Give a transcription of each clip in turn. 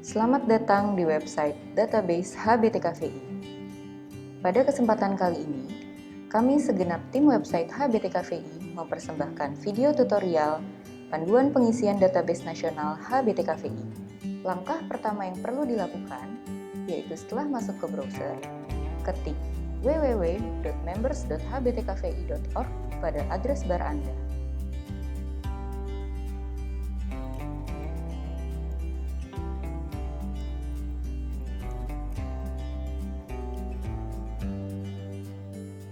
Selamat datang di website database HBTKVI. Pada kesempatan kali ini, kami segenap tim website HBTKVI mempersembahkan video tutorial panduan pengisian database nasional HBTKVI. Langkah pertama yang perlu dilakukan, yaitu setelah masuk ke browser, ketik www.members.hbtkvi.org pada address bar Anda.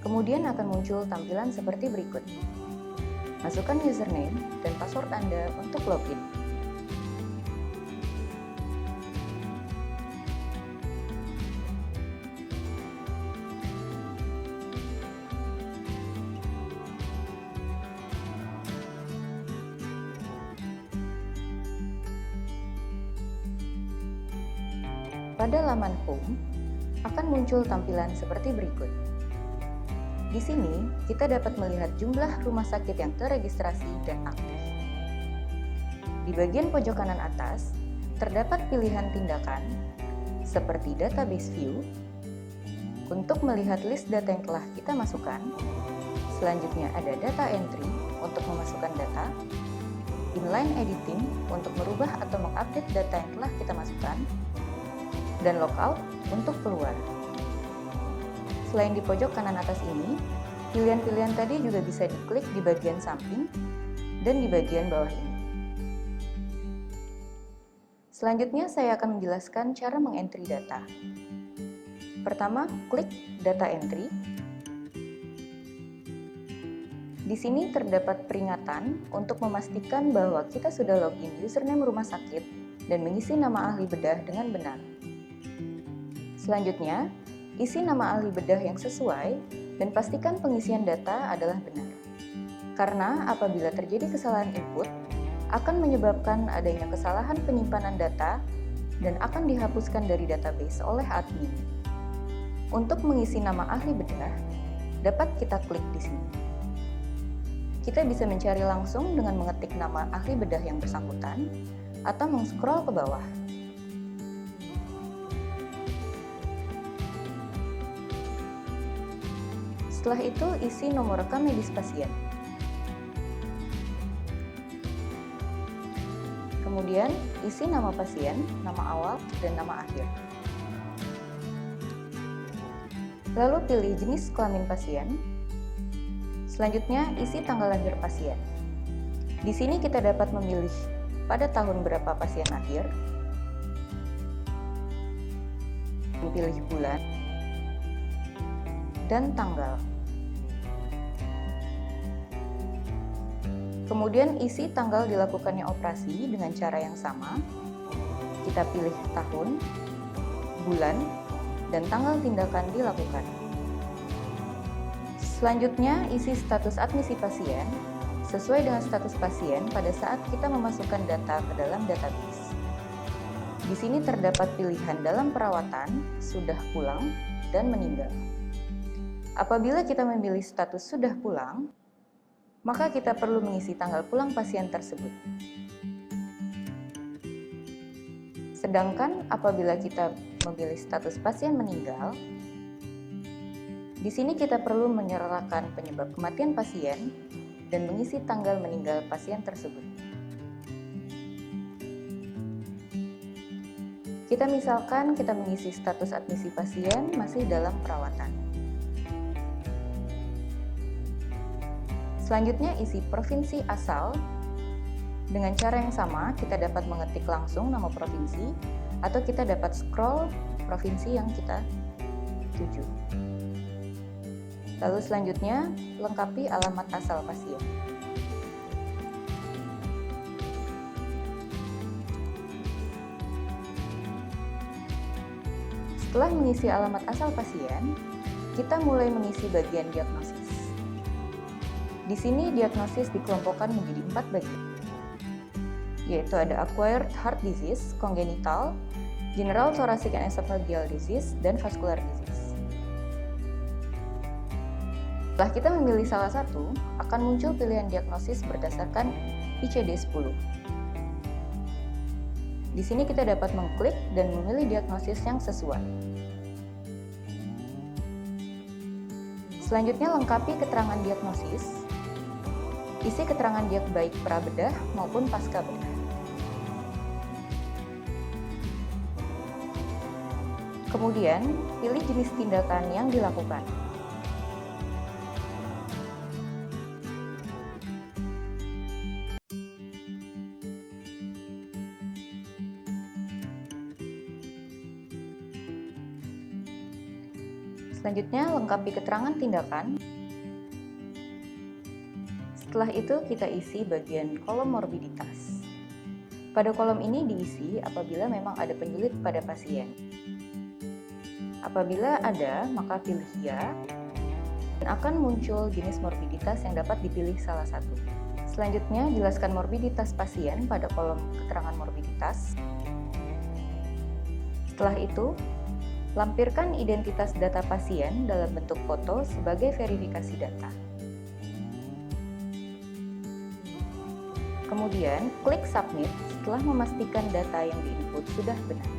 Kemudian akan muncul tampilan seperti berikut. Masukkan username dan password Anda untuk login. Pada laman home, akan muncul tampilan seperti berikut. Di sini, kita dapat melihat jumlah rumah sakit yang terregistrasi dan aktif. Di bagian pojok kanan atas, terdapat pilihan tindakan seperti Database View untuk melihat list data yang telah kita masukkan. Selanjutnya ada Data Entry untuk memasukkan data, Inline Editing untuk merubah atau mengupdate data yang telah kita masukkan, dan Logout untuk keluar. Selain di pojok kanan atas ini, pilihan-pilihan tadi juga bisa diklik di bagian samping dan di bagian bawah ini. Selanjutnya saya akan menjelaskan cara mengentry data. Pertama, klik Data Entry. Di sini terdapat peringatan untuk memastikan bahwa kita sudah login username rumah sakit dan mengisi nama ahli bedah dengan benar. Selanjutnya, isi nama ahli bedah yang sesuai dan pastikan pengisian data adalah benar. Karena apabila terjadi kesalahan input, akan menyebabkan adanya kesalahan penyimpanan data dan akan dihapuskan dari database oleh admin. Untuk mengisi nama ahli bedah, dapat kita klik di sini. Kita bisa mencari langsung dengan mengetik nama ahli bedah yang bersangkutan atau meng-scroll ke bawah. Setelah itu, isi nomor rekam medis pasien. Kemudian, isi nama pasien, nama awal, dan nama akhir. Lalu pilih jenis kelamin pasien. Selanjutnya, isi tanggal lahir pasien. Di sini kita dapat memilih pada tahun berapa pasien lahir, pilih bulan, dan tanggal. Kemudian isi tanggal dilakukannya operasi dengan cara yang sama. Kita pilih tahun, bulan, dan tanggal tindakan dilakukan. Selanjutnya, isi status admisi pasien sesuai dengan status pasien pada saat kita memasukkan data ke dalam database. Di sini terdapat pilihan dalam perawatan, sudah pulang, dan meninggal. Apabila kita memilih status sudah pulang, maka kita perlu mengisi tanggal pulang pasien tersebut. Sedangkan apabila kita memilih status pasien meninggal, di sini kita perlu menyertakan penyebab kematian pasien dan mengisi tanggal meninggal pasien tersebut. Kita misalkan kita mengisi status admisi pasien masih dalam perawatan. Selanjutnya isi provinsi asal. Dengan cara yang sama, kita dapat mengetik langsung nama provinsi atau kita dapat scroll provinsi yang kita tuju. Lalu selanjutnya, lengkapi alamat asal pasien. Setelah mengisi alamat asal pasien, kita mulai mengisi bagian diagnosis. Di sini diagnosis dikelompokkan menjadi 4 bagian, yaitu ada acquired heart disease, congenital, general thoracic and esophageal disease, dan vascular disease. Setelah kita memilih salah satu, akan muncul pilihan diagnosis berdasarkan ICD-10. Di sini kita dapat mengklik dan memilih diagnosis yang sesuai. Selanjutnya lengkapi keterangan diagnosis. Isi keterangan diag baik prabedah maupun pasca bedah. Kemudian, pilih jenis tindakan yang dilakukan. Selanjutnya, lengkapi keterangan tindakan. Setelah itu, kita isi bagian kolom morbiditas. Pada kolom ini diisi apabila memang ada penyulit pada pasien. Apabila ada, maka pilih ya, dan akan muncul jenis morbiditas yang dapat dipilih salah satu. Selanjutnya, jelaskan morbiditas pasien pada kolom keterangan morbiditas. Setelah itu, lampirkan identitas data pasien dalam bentuk foto sebagai verifikasi data. Kemudian, klik Submit setelah memastikan data yang diinput sudah benar.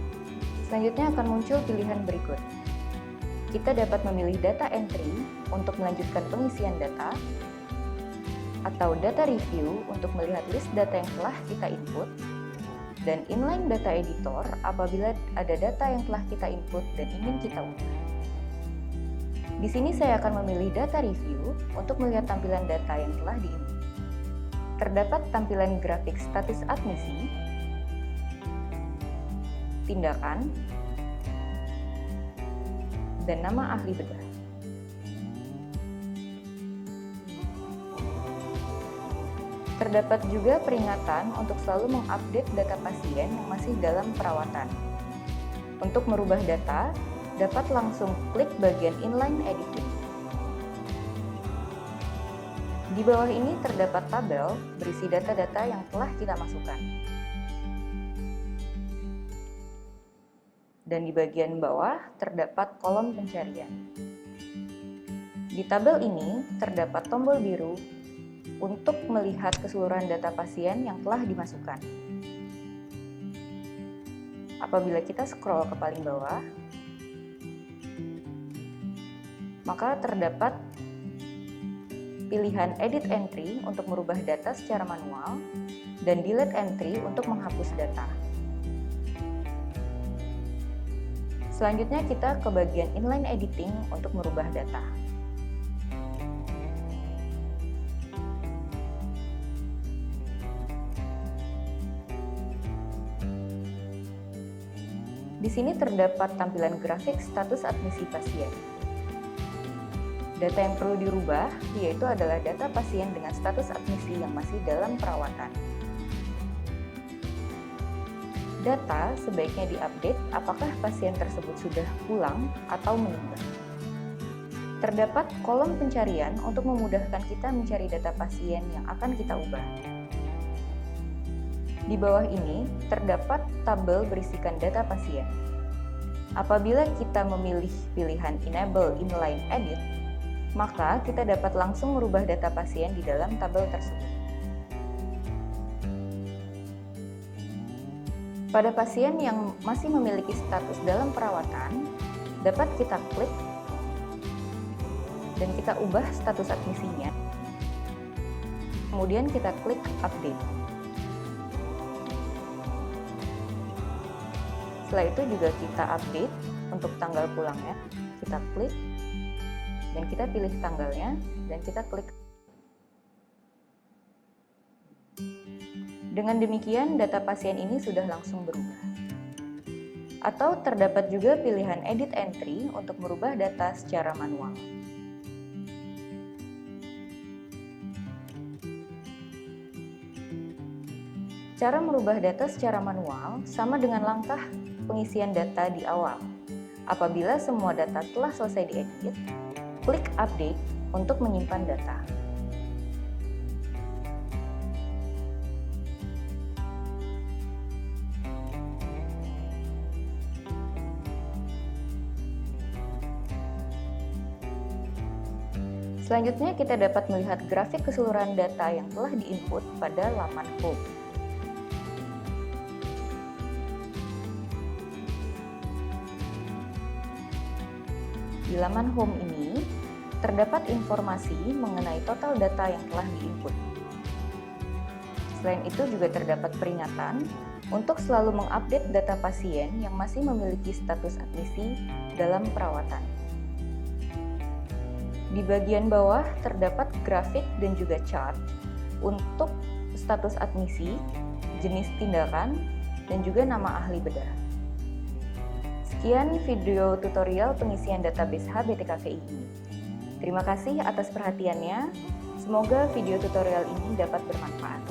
Selanjutnya akan muncul pilihan berikut. Kita dapat memilih data entry untuk melanjutkan pengisian data, atau data review untuk melihat list data yang telah kita input, dan inline data editor apabila ada data yang telah kita input dan ingin kita ubah. Di sini saya akan memilih data review untuk melihat tampilan data yang telah diinput. Terdapat tampilan grafik status admisi, tindakan, dan nama ahli bedah. Terdapat juga peringatan untuk selalu mengupdate data pasien yang masih dalam perawatan. Untuk merubah data, dapat langsung klik bagian inline editing. Di bawah ini terdapat tabel berisi data-data yang telah kita masukkan. Dan di bagian bawah terdapat kolom pencarian. Di tabel ini terdapat tombol biru untuk melihat keseluruhan data pasien yang telah dimasukkan. Apabila kita scroll ke paling bawah, maka terdapat pilihan Edit Entry untuk merubah data secara manual dan Delete Entry untuk menghapus data. Selanjutnya kita ke bagian Inline Editing untuk merubah data. Di sini terdapat tampilan grafik status admisi pasien. Data yang perlu dirubah yaitu adalah data pasien dengan status admisi yang masih dalam perawatan. Data sebaiknya diupdate apakah pasien tersebut sudah pulang atau meninggal. Terdapat kolom pencarian untuk memudahkan kita mencari data pasien yang akan kita ubah. Di bawah ini terdapat tabel berisikan data pasien. Apabila kita memilih pilihan Enable Inline Edit, maka kita dapat langsung merubah data pasien di dalam tabel tersebut. Pada pasien yang masih memiliki status dalam perawatan, dapat kita klik dan kita ubah status admisinya. Kemudian kita klik Update. Setelah itu juga kita update untuk tanggal pulangnya. Kita klik dan kita pilih tanggalnya dan kita klik. Dengan demikian data pasien ini sudah langsung berubah. Atau terdapat juga pilihan Edit Entry untuk merubah data secara manual. Cara merubah data secara manual sama dengan langkah pengisian data di awal. Apabila semua data telah selesai diedit, klik Update untuk menyimpan data. Selanjutnya kita dapat melihat grafik keseluruhan data yang telah diinput pada laman home. Di laman home ini, terdapat informasi mengenai total data yang telah diinput. Selain itu juga terdapat peringatan untuk selalu mengupdate data pasien yang masih memiliki status admisi dalam perawatan. Di bagian bawah terdapat grafik dan juga chart untuk status admisi, jenis tindakan, dan juga nama ahli bedah. Sekian video tutorial pengisian database HBTKVI ini. Terima kasih atas perhatiannya. Semoga video tutorial ini dapat bermanfaat.